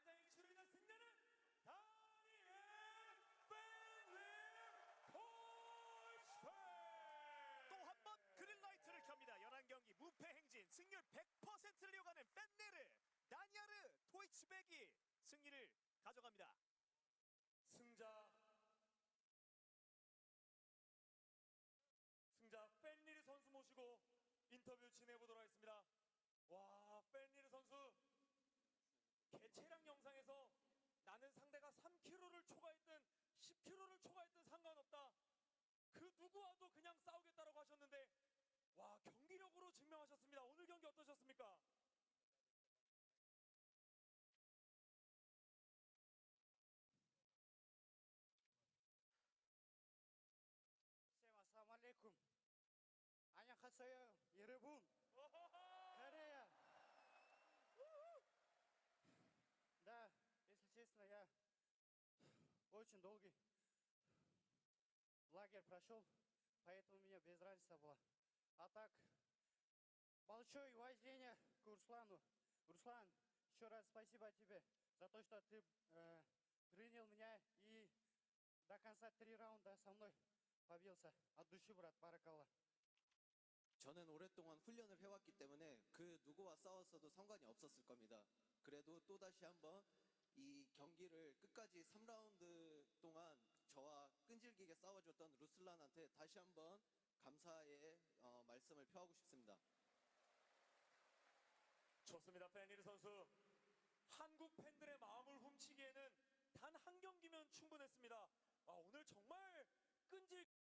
당당히 치르는 승리는 다니엘 펜리 토이스페. 또 한 번 그린라이트를 켭니다. 11경기 무패 행진 승률 100%를 이어가는 펜네르 다니아르 토이치백이 승리를 가져갑니다. 승자 펜리르 선수 모시고 인터뷰 진행해보도록 하겠습니다. 와, 펜리르 선수 개체량 영상에서 나는 상대가 3kg를 초과했든 10kg를 초과했든 상관없다, 그 누구와도 그냥 싸우겠다라고 하셨는데, 와, 경기력으로 증명하셨습니다. 오늘 경기 어떠셨습니까? Ассаляму 안녕하세요, 여러분. Корея. Да, если честно, я очень долгий лагерь прошел, поэтому мне без разницы было. А так, большое уважение к Руслану. Руслан, еще раз спасибо тебе за то, что ты принял меня и до конца 3 раунда со мной побился. От души, брат, баракалла. 저는 오랫동안 훈련을 해왔기 때문에 그 누구와 싸웠어도 상관이 없었을 겁니다. 그래도 또다시 한번 이 경기를 끝까지 3라운드 동안 저와 끈질기게 싸워줬던 루슬란한테 다시 한번 감사의 말씀을 표하고 싶습니다. 좋습니다. 펜리르 선수, 한국 팬들의 마음을 훔치기에는 단 한 경기면 충분했습니다.